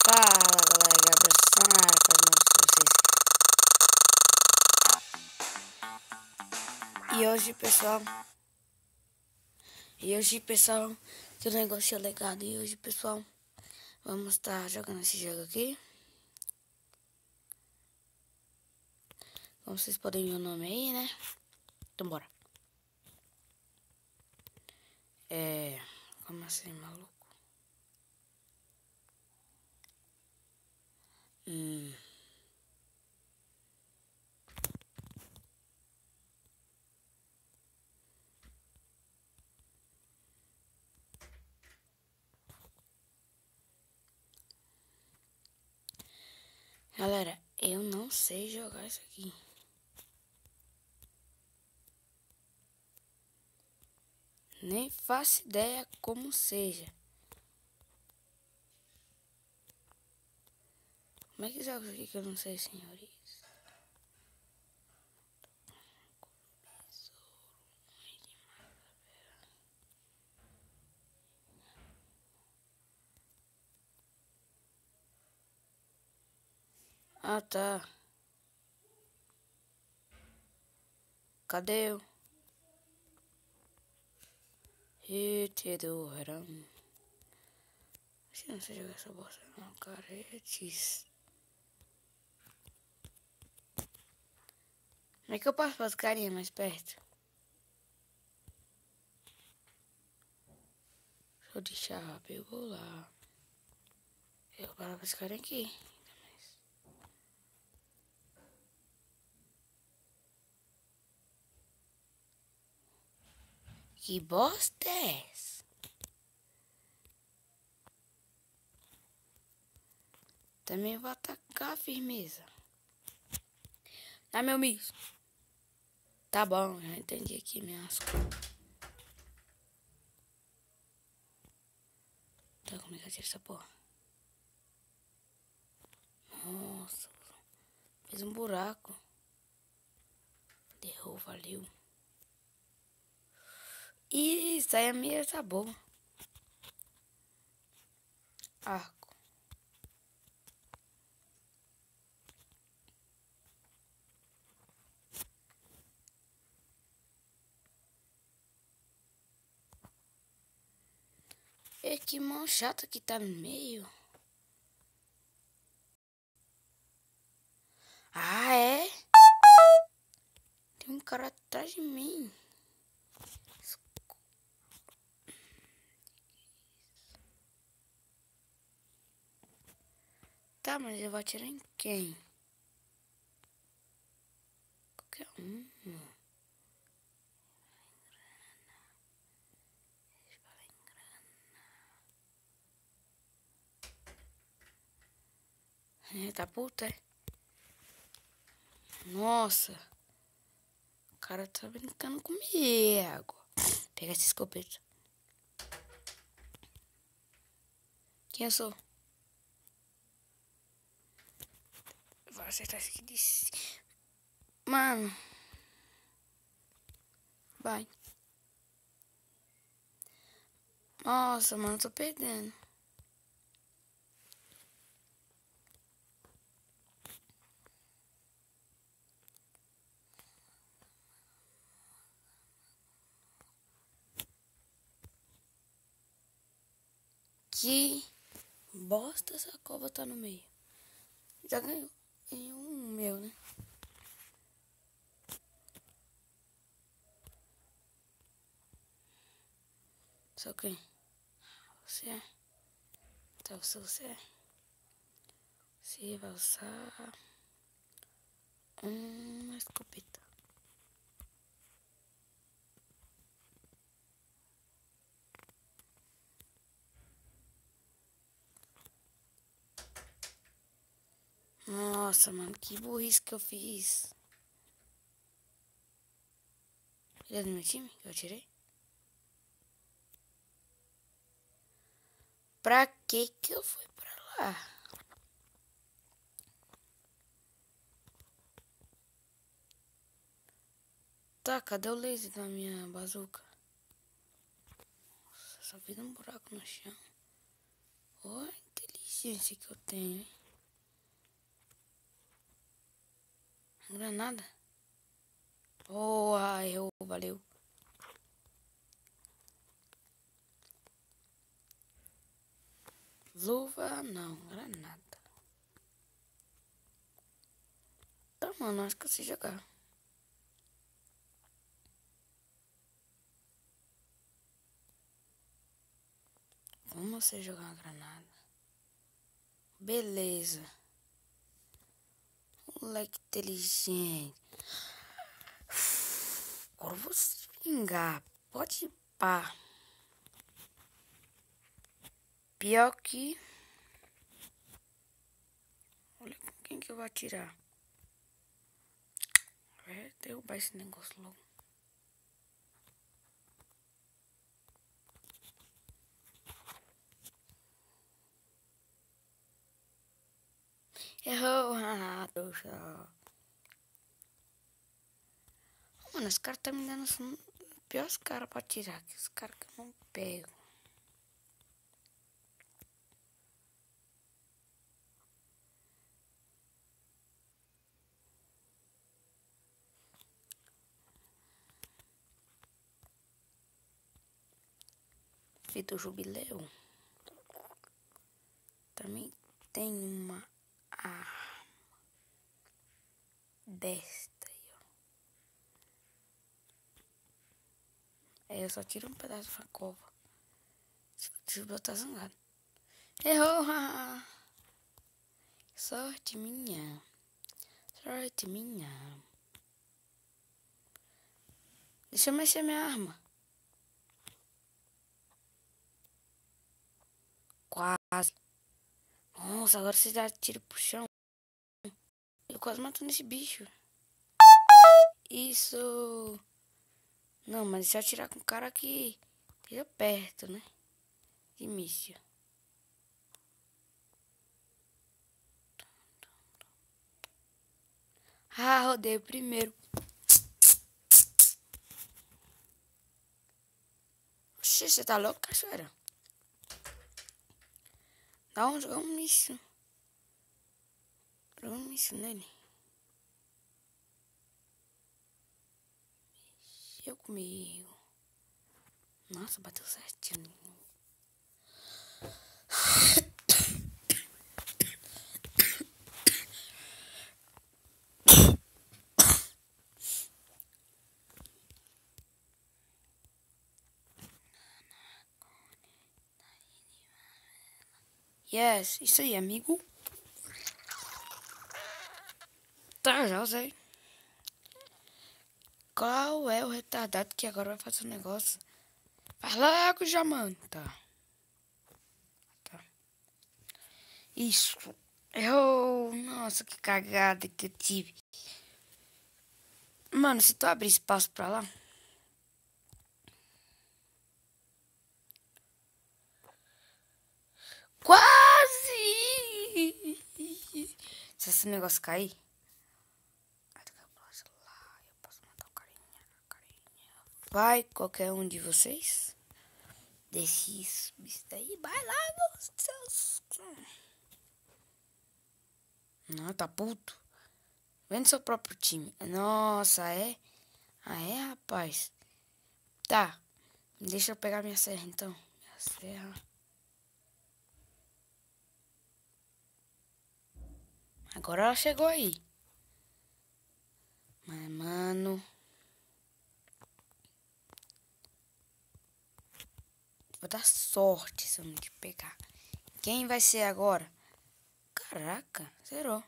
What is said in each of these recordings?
Fala galera, Gabriel Sonara faz mais pra vocês. E hoje pessoal, tem um negócio legado. E hoje pessoal, vamos estar jogando esse jogo aqui. Como vocês podem ver o nome aí, né? Então bora. Como assim, maluco? Galera, eu não sei jogar isso aqui. Nem faço ideia como seja. Como é que joga isso aqui que eu não sei, senhores? Ah, tá. Cadê eu? Eita, do ramo. Acho que não sei jogar essa bosta não, caretes. Como é que eu passo para as carinhas mais perto? Deixa eu deixar, pegou lá. Eu paro para as carinhas aqui. Que bosta é essa? Também vou atacar, firmeza. Ah, meu mijo. Tá bom, já entendi aqui minhas coisas. Tá, como é que eu tiro essa porra? Nossa. Fez um buraco. Derrou, valeu. Isso aí a minha tá boa. Arco. E que mão chata que tá no meio. Ah, é? Tem um cara atrás de mim. Tá, mas eu vou atirar em quem? Qualquer um. Tá puta, é? Nossa. O cara tá brincando comigo. Pega essa escopeta. Quem eu sou? Vou acertar esse aqui de cima. Mano. Vai. Nossa, mano, tô perdendo. Que bosta essa cova tá no meio. Já ganhou. Ganhou um meu, né? Só quem? Você é? Então você é. Você vai usar uma escopeta. Nossa, mano, que burrice que eu fiz. Ele é do meu time? Que eu tirei? Pra que eu fui pra lá? Tá, cadê o laser da minha bazuca? Nossa, só vi um buraco no chão. Oi, que delícia. paciência que eu tenho, hein? Granada. Boa, errou, valeu. Luva, não, granada. Tá, mano, acho que eu sei jogar. Como você jogar uma granada? Beleza. Moleque inteligente. Agora eu vou se vingar. Pode ir pá. Pior que... Olha com quem que eu vou atirar. Vai derrubar esse negócio logo. Errou, haha, trouxa. Mano, esse cara tá me dando os piores caras pra atirar. Que os caras que eu não pego. Fita jubileu. Também tem uma arma desta aí, ó. É, eu só tiro um pedaço da cova. Esse jubilo tá zangado. Errou! Sorte minha. Sorte minha. Deixa eu mexer minha arma. Quase. Nossa, agora você dá tiro pro chão. Eu quase mato nesse bicho. Isso. Não, mas deixa eu atirar com o cara que esteja perto, né? De míssil. Ah, rodei o primeiro. Oxi, você tá louco, cachoeira? Dá um míssil. Joga um míssil nele. Mexeu comigo. Nossa, bateu certinho. Yes, isso aí, amigo. Tá, já usei. Qual é o retardado que agora vai fazer o negócio? Vai logo, já, mano. Tá. Isso. Errou. Nossa, que cagada que eu tive. Mano, se tu abrir espaço pra lá... Quase! Se esse negócio cair... Eu posso matar o carinha. Vai, qualquer um de vocês. Deixe isso daí. Vai lá, seus... Não, tá puto. Vendo seu próprio time. Nossa, é? Ah, é, rapaz? Tá. Deixa eu pegar minha serra, então. Minha serra. Agora ela chegou aí. Mas, mano... Vou dar sorte se eu não te pegar. Quem vai ser agora? Caraca, zerou.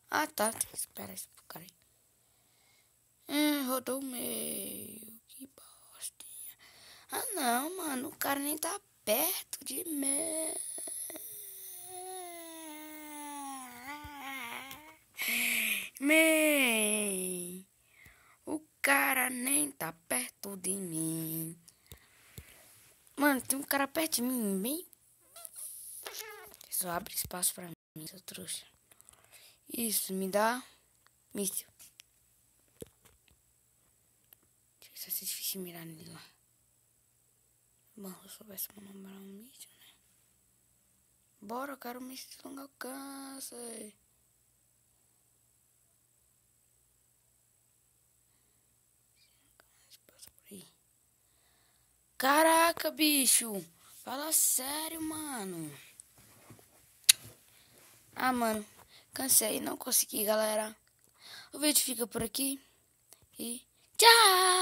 Ah, tá. Tem que esperar esse cara aí. Rodou o meio. Que bostinha. Ah, não, mano. O cara nem tá perto de mim. Man, o cara nem tá perto de mim. Mano, tem um cara perto de mim, bem... Só abre espaço pra mim, seu trouxa. Isso, me dá míssil. Deixa eu ver se é difícil mirar nele lá. Bom, se eu soubesse manobrar um míssil, né? Bora, eu quero me longo alcance. Caraca, bicho. Fala sério, mano. Ah, mano. Cansei, não consegui, galera. O vídeo fica por aqui. E tchau!